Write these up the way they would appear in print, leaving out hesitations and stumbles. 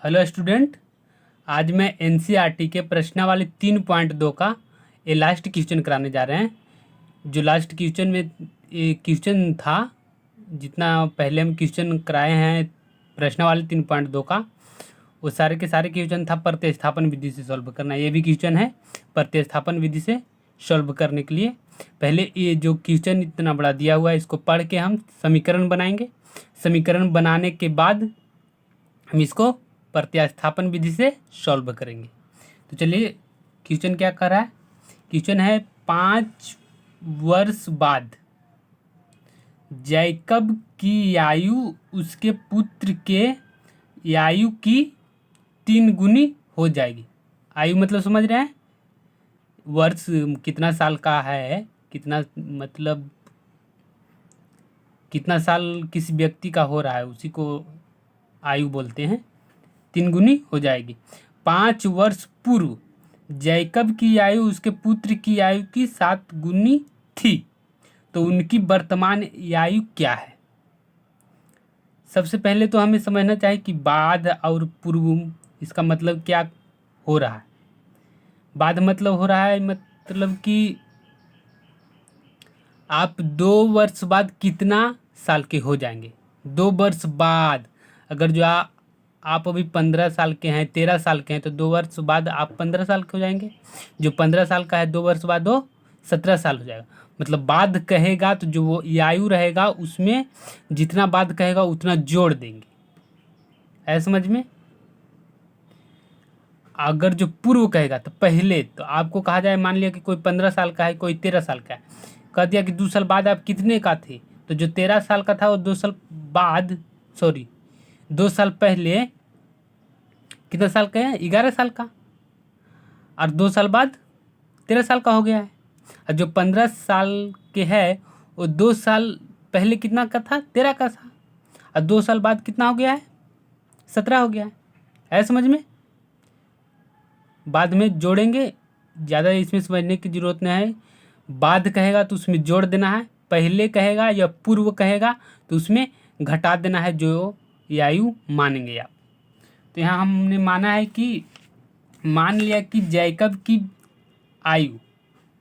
Hello student. आज मैं NCERT के प्रश्नावली 3.2 का ये लास्ट क्वेश्चन कराने जा रहे हैं। जो लास्ट क्वेश्चन में ये क्वेश्चन था, जितना पहले हम क्वेश्चन कराए हैं प्रश्नावली 3.2 का, वो सारे के सारे क्वेश्चन था प्रतिस्थापन विधि से सॉल्व करना। ये भी क्वेश्चन है प्रतिस्थापन विधि से सॉल्व करने के लिए। पहले ये जो क्वेश्चन इतना बड़ा दिया हुआ है, इसको पढ़ के हम समीकरण बनाएंगे। समीकरण बनाने के बाद हम इसको प्रतिस्थापन विधि से सॉल्व करेंगे। तो चलिए, क्वेश्चन क्या कर रहा है। क्वेश्चन है 5 वर्ष बाद जैकब की आयु उसके पुत्र के आयु की 3 गुनी हो जाएगी। आयु मतलब समझ रहे हैं, वर्ष कितना साल का है, कितना मतलब कितना साल किसी व्यक्ति का हो रहा है, उसी को आयु बोलते हैं। 3 गुनी हो जाएगी। 5 वर्ष पूर्व जैकब की आयु उसके पुत्र की आयु की 7 गुनी थी, तो उनकी वर्तमान आयु क्या है। सबसे पहले तो हमें समझना चाहिए कि बाद और पूर्व इसका मतलब क्या हो रहा है। बाद मतलब हो रहा है मतलब कि आप 2 वर्ष बाद कितना साल के हो जाएंगे। 2 वर्ष बाद अगर जो आप अभी 15 साल के हैं, 13 साल के हैं, तो 2 वर्ष बाद आप 15 साल के हो जाएंगे। जो 15 साल का है 2 वर्ष बाद वो 17 साल हो जाएगा। मतलब बाद कहेगा तो जो वो आयु रहेगा उसमें जितना बाद कहेगा उतना जोड़ देंगे। है समझ में। अगर जो पूर्व कहेगा तो पहले, तो आपको कहा जाए, मान लिया कि कोई 15 साल का है, कोई 13 साल का है, कह दिया कि 2 साल बाद आप कितने का थे, तो जो 13 साल का था वो 2 साल बाद, सॉरी 2 साल पहले कितने साल का है, 11 साल का, और 2 साल बाद 13 साल का हो गया है। और जो 15 साल के है वो 2 साल पहले कितना का था, 13 का था, और 2 साल बाद कितना हो गया है, 17 हो गया है समझ में। बाद में जोड़ेंगे, ज़्यादा इसमें समझने की ज़रूरत नहीं है। बाद कहेगा तो उसमें जोड़ देना है, पहले कहेगा या पूर्व कहेगा तो उसमें घटा देना है जो आयु मानेंगे आप। तो यहाँ हमने माना है कि मान लिया कि जैकब की आयु,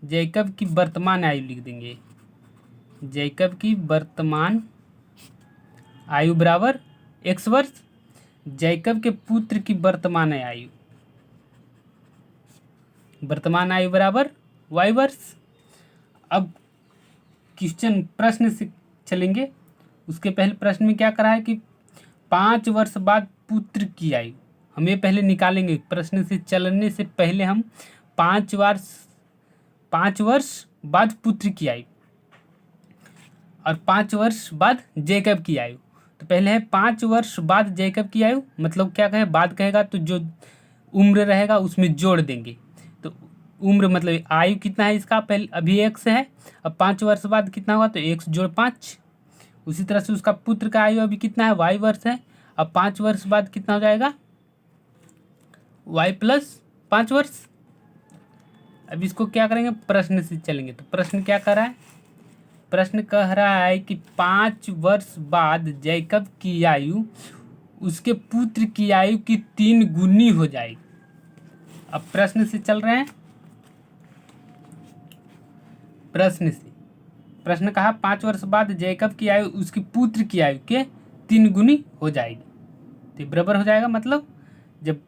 जैकब की वर्तमान आयु लिख देंगे। जैकब की वर्तमान आयु बराबर x वर्ष, जैकब के पुत्र की वर्तमान आयु, वर्तमान आयु बराबर y वर्ष। अब क्वेश्चन प्रश्न से चलेंगे। उसके पहले प्रश्न में क्या करा है कि 5 वर्ष बाद पुत्र की आयु हम ये पहले निकालेंगे। प्रश्न से चलने से पहले हम 5 वर्ष बाद पुत्र की आयु और 5 वर्ष बाद जैकब की आयु। तो पहले है 5 वर्ष बाद जैकब की आयु, मतलब क्या कहे, बाद कहेगा तो जो उम्र रहेगा उसमें जोड़ देंगे। तो उम्र मतलब आयु कितना है इसका, पहले अभी x है, अब 5 वर्ष बाद कितना होगा तो x जोड़ 5। उसी तरह से उसका पुत्र का आयु अभी कितना है, y वर्ष है, अब 5 वर्ष बाद कितना हो जाएगा, y प्लस 5 वर्ष। अब इसको क्या करेंगे, प्रश्न से चलेंगे। तो प्रश्न क्या कर रहा है, प्रश्न कह रहा है कि 5 वर्ष बाद जैकब की आयु उसके पुत्र की आयु की 3 गुनी हो जाएगी। अब प्रश्न से चल रहे हैं। प्रश्न कहा 5 वर्ष बाद जैकब की आयु उसके पुत्र की आयु के 3 गुनी हो जाएगी। तो बराबर हो जाएगा, मतलब जब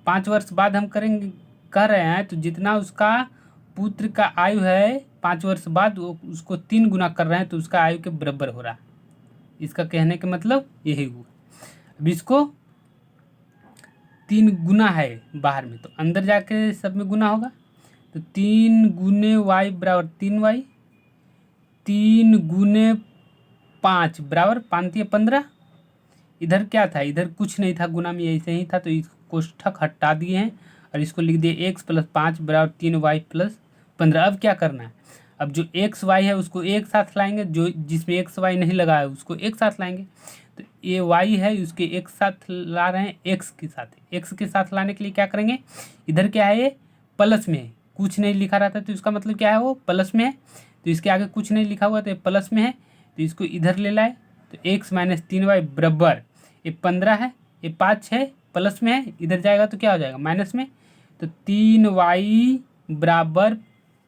5 वर्ष बाद हम करेंगे, कह रहे हैं, तो जितना उसका पुत्र का आयु है 5 वर्ष बाद वो उसको 3 गुना कर रहे हैं, तो उसका आयु के बराबर हो रहा है। इसका कहने का मतलब यही हुआ। अब इसको 3 गुना है बाहर में, तो अंदर जाके सब में गुना होगा। तो 3 गुने y बराबर 3y, 3 गुने 5 बराबर 5 15। इधर क्या था, इधर कुछ नहीं था, गुना में ऐसे ही था, तो इस कोष्ठक हटा दिए हैं और इसको लिख दिए x प्लस 5 बराबर 3y प्लस 15। अब क्या करना है, अब जो x y है उसको एक साथ लाएंगे, जो जिसमें x y नहीं लगा है उसको एक साथ लाएंगे। तो ये y है उसके एक साथ ला रहे हैं x के साथ। x के साथ लाने के लिए क्या करेंगे, इधर क्या है, ये प्लस में है, कुछ नहीं लिखा रहता तो इसका मतलब क्या है, वो प्लस में है। तो इसके आगे कुछ नहीं लिखा हुआ तो ये प्लस में है, तो इसको इधर ले लाए। तो x माइनस 3y बराबर, ये 15 है, ये 5 है, प्लस में है, इधर जाएगा तो क्या हो जाएगा माइनस में। तो 3y बराबर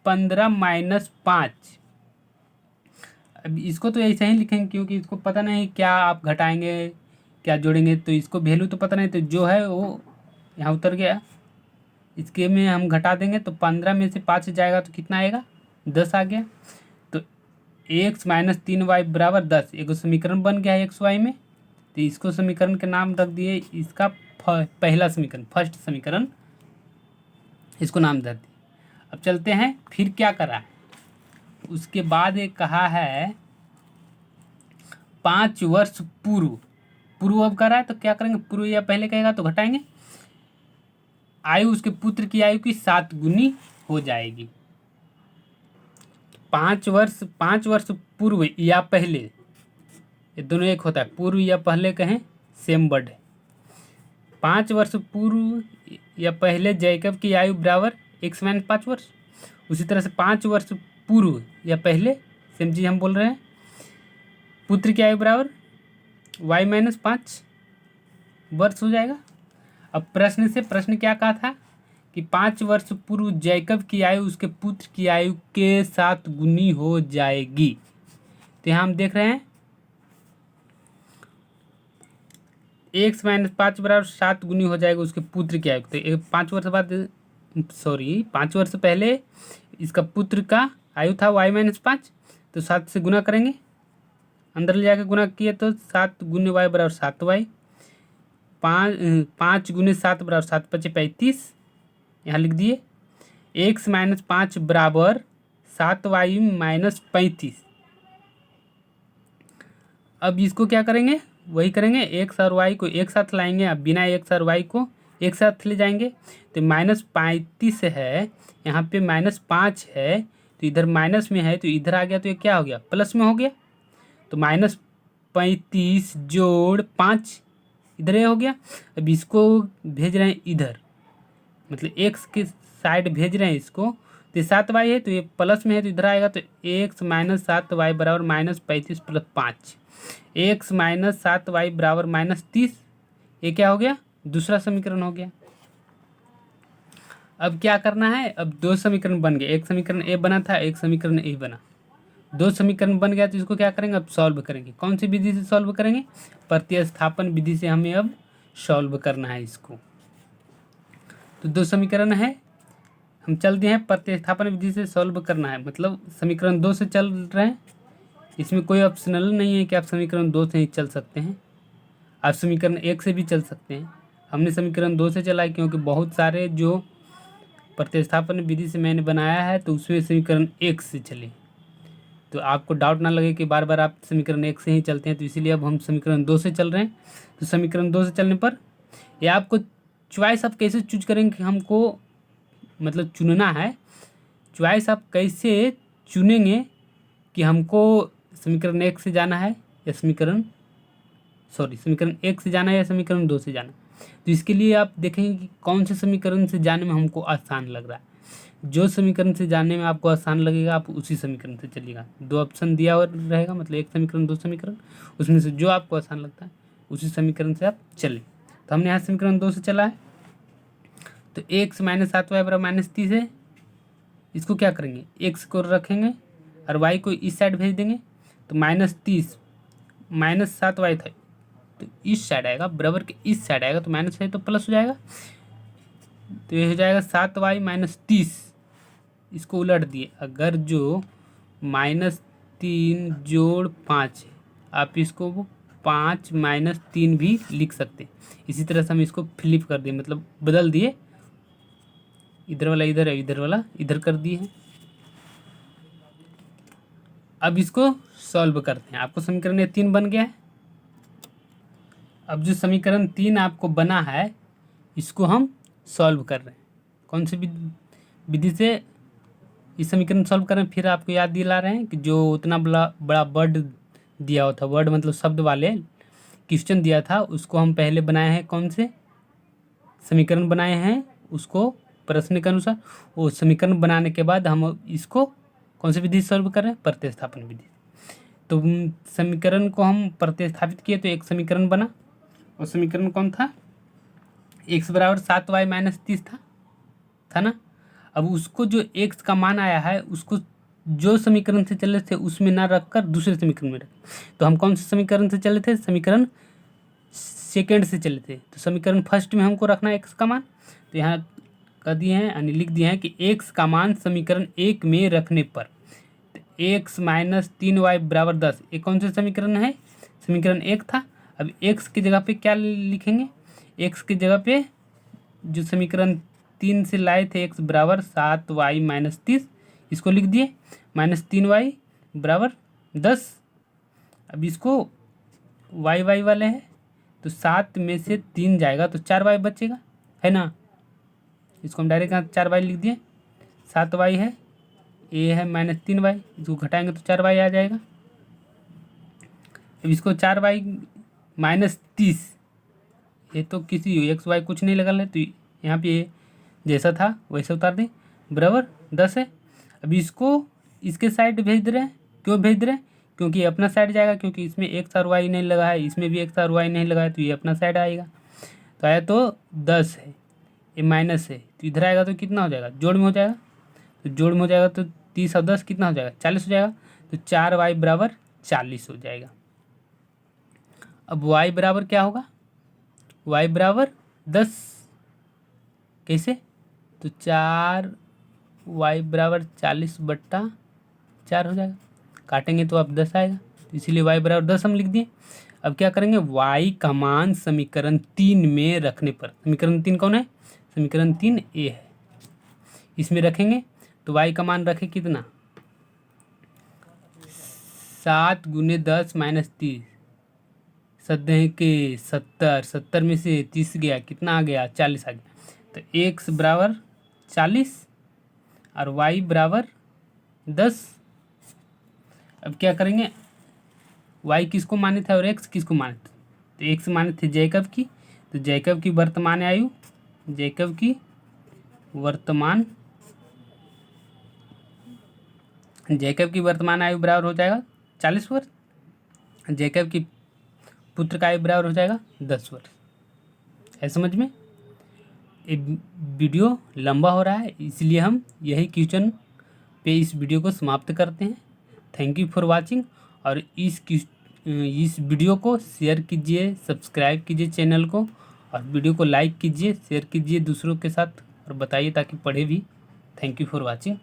15 माइनस 5। अब इसको तो ऐसे ही लिखेंगे क्योंकि इसको पता नहीं क्या आप घटाएंगे क्या जोड़ेंगे, तो इसको वैल्यू तो पता नहीं, तो जो है वो यहाँ उतर गया। इसके में हम घटा देंगे तो 15 में से 5 जाएगा तो कितना आएगा 10 आ गया। तो x माइनस 3y बराबर 10 एक समीकरण बन गया है एक्स वाई में। तो इसको समीकरण के नाम रख दिए, इसका पहला समीकरण फर्स्ट समीकरण इसको नाम दे दिए। अब चलते हैं फिर क्या करा है, उसके बाद एक कहा है 5 वर्ष पूर्व अब करा है तो क्या करेंगे, पूर्व या पहले कहेगा तो घटाएंगे, आयु उसके पुत्र की आयु की 7 गुनी हो जाएगी। 5 वर्ष पूर्व या पहले, ये दोनों एक होता है, पूर्व या पहले कहें सेम वर्ड है। 5 वर्ष पूर्व या पहले जैकब की आयु बराबर x माइनस 5 वर्ष। उसी तरह से 5 वर्ष पूर्व या पहले सेम चीज़ हम बोल रहे हैं, पुत्र की आयु बराबर y माइनस 5 वर्ष हो जाएगा। अब प्रश्न क्या कहा था कि 5 वर्ष पूर्व जैकब की आयु उसके पुत्र की आयु के 7 गुनी हो जाएगी। तो यहाँ हम देख रहे हैं x माइनस 5 बराबर 7 गुनी हो जाएगा उसके पुत्र की आयु। तो 5 वर्ष बाद 5 वर्ष पहले इसका पुत्र का आयु था y माइनस 5, तो 7 से गुना करेंगे, अंदर ले जाकर गुना किए तो 7 गुने y बराबर 7y, 5 गुने 7 बराबर 7 पचे 35, यहाँ लिख दिए। x माइनस 5 बराबर 7y माइनस 35। अब इसको क्या करेंगे, वही करेंगे, x और y को एक साथ लाएंगे, अब बिना x और y को एक साथ ले जाएंगे तो माइनस 35 है, यहाँ पे माइनस 5 है, तो इधर माइनस में है तो इधर आ गया तो ये क्या हो गया प्लस में हो गया। तो माइनस 35 जोड़ 5 इधर ये हो गया। अब इसको भेज रहे हैं इधर, मतलब x के साइड भेज रहे हैं इसको, तो 7y है तो ये प्लस में है तो इधर आएगा तो x माइनस 7y बराबर minus 35 plus 5, x minus 7y बराबर माइनस 30। ये क्या हो गया दूसरा समीकरण हो गया। अब क्या करना है, अब दो समीकरण बन गए, एक समीकरण ए बना था एक समीकरण ए बना, दो समीकरण बन गया तो इसको क्या करेंगे अब सॉल्व करेंगे। कौन सी विधि से सॉल्व करेंगे, प्रतिस्थापन विधि से हमें अब सॉल्व करना है इसको। तो दो समीकरण है, हम चलते हैं प्रतिस्थापन विधि से सॉल्व करना है, मतलब समीकरण 2 से चल रहे हैं, इसमें कोई ऑप्शनल नहीं है कि आप समीकरण 2 से ही चल सकते हैं, आप समीकरण 1 से भी चल सकते हैं। हमने समीकरण 2 से चला है क्योंकि बहुत सारे जो प्रतिस्थापन विधि से मैंने बनाया है तो उसमें समीकरण 1 से चले, तो आपको डाउट ना लगे कि बार बार आप समीकरण 1 से ही चलते हैं, तो इसीलिए अब हम समीकरण 2 से चल रहे हैं। तो समीकरण 2 से चलने पर ये आपको चॉइस आप कैसे चूज करेंगे कि हमको मतलब चुनना है, चॉइस आप कैसे चुनेंगे कि हमको समीकरण 1 से जाना है या समीकरण 1 से जाना है या समीकरण 2 से जाना है। तो इसके लिए आप देखेंगे कि कौन से समीकरण से जाने में हमको आसान लग रहा है, जो समीकरण से जाने में आपको आसान लगेगा आप उसी समीकरण से चलिएगा। दो ऑप्शन दिया हुआ रहेगा, मतलब एक समीकरण दो समीकरण, उसमें से जो आपको आसान लगता है उसी समीकरण से आप चलें। तो हमने यहाँ समीकरण 2 से चला है, तो x माइनस 7y बराबर माइनस 30 है, इसको क्या करेंगे x को रखेंगे और y को इस साइड भेज देंगे, तो माइनस 30 माइनस 7y था तो इस साइड आएगा, बराबर के इस साइड आएगा, तो माइनस है तो प्लस हो जाएगा, तो ये हो जाएगा 7y माइनस 30। इसको उलट दिए, अगर जो माइनस 3 जोड़ 5 है आप इसको 5 माइनस 3 भी लिख सकते हैं। इसी तरह से हम इसको फ्लिप कर दिए, मतलब बदल दिए, इधर वाला इधर है इधर वाला इधर कर दिए हैं। अब इसको सॉल्व करते हैं, आपको समीकरण 3 बन गया है। अब जो समीकरण 3 आपको बना है इसको हम सॉल्व कर रहे हैं, कौन सी विधि से इस समीकरण सॉल्व कर रहे हैं। फिर आपको याद दिला रहे हैं कि जो उतना बड़ा वर्ड दिया हुआ था, वर्ड मतलब शब्द वाले क्वेश्चन दिया था, उसको हम पहले बनाए हैं, कौन से समीकरण बनाए हैं उसको प्रश्न के अनुसार, वो समीकरण बनाने के बाद हम इसको कौन सी विधि से सॉल्व कर रहे हैं, प्रतिस्थापन विधि। तो समीकरण को हम प्रतिस्थापित किए तो एक समीकरण बना, और समीकरण कौन था x बराबर 7y-30 था ना। अब उसको जो x का मान आया है उसको जो समीकरण से चले थे उसमें ना रखकर दूसरे समीकरण में रख। तो हम कौन से समीकरण से चले थे? समीकरण सेकेंड से चले थे। तो समीकरण फर्स्ट में हमको रखना है x का मान। तो यहाँ कर दिए हैं यानी लिख दिए हैं कि x का मान समीकरण 1 में रखने पर x माइनस 3y बराबर 10। ये कौन सा समीकरण है? समीकरण 1 था। अब x की जगह पे क्या लिखेंगे? x की जगह पे जो समीकरण 3 से लाए थे x बराबर 7y-30 इसको लिख दिए, -3y बराबर 10। अब इसको y वाले हैं तो 7 में से 3 जाएगा तो 4y बचेगा, है ना। इसको हम डायरेक्ट यहाँ 4y लिख दिए, 7y है, a है -3y, इसको घटाएंगे तो 4y आ जाएगा। अब इसको 4y-30, ये तो किसी एक्स वाई कुछ नहीं लगल है तो यहाँ पे जैसा था वैसे उतार दें, बराबर 10 है। अब इसको इसके साइड भेज रहे हैं। क्यों भेज रहे हैं? क्योंकि ये अपना साइड जाएगा, क्योंकि इसमें एक्स और वाई नहीं लगा है, इसमें भी एक्स और वाई नहीं लगा है, तो ये अपना साइड आएगा। तो आया तो 10 है, ये माइनस है तो इधर आएगा तो कितना हो जाएगा? जोड़ में हो जाएगा। तो जोड़ में हो जाएगा तो 30 और 10 कितना हो जाएगा? 40 हो जाएगा। तो 4y बराबर 40 हो जाएगा। अब y बराबर क्या होगा? y बराबर 10। कैसे? तो 4y बराबर 40/4 हो जाएगा। काटेंगे तो अब 10 आएगा, तो इसीलिए y बराबर 10 हम लिख दिए। अब क्या करेंगे? y का मान समीकरण 3 में रखने पर, समीकरण 3 कौन है? समीकरण 3 a है, इसमें रखेंगे तो y का मान रखे कितना? 7 × 10 - 30, 7 के 70, 70 में से 30 गया, कितना आ गया? 40 आ गया। तो x बराबर 40 और y बराबर 10। अब क्या करेंगे? y किसको माने थे और x किसको माने थे? तो x माने थे जैकब की, तो जैकब की वर्तमान आयु, जैकब की वर्तमान आयु बराबर हो जाएगा 40 वर्ष। जैकब की पुत्र का आयु बराबर हो जाएगा 10 वर्ष। है समझ में? ये वीडियो लंबा हो रहा है, इसलिए हम यही क्वेश्चन पे इस वीडियो को समाप्त करते हैं। Thank you for watching. और इस वीडियो को शेयर कीजिए, सब्सक्राइब कीजिए चैनल को, और वीडियो को लाइक कीजिए, शेयर कीजिए दूसरों के साथ और बताइए ताकि पढ़े भी। Thank you for watching.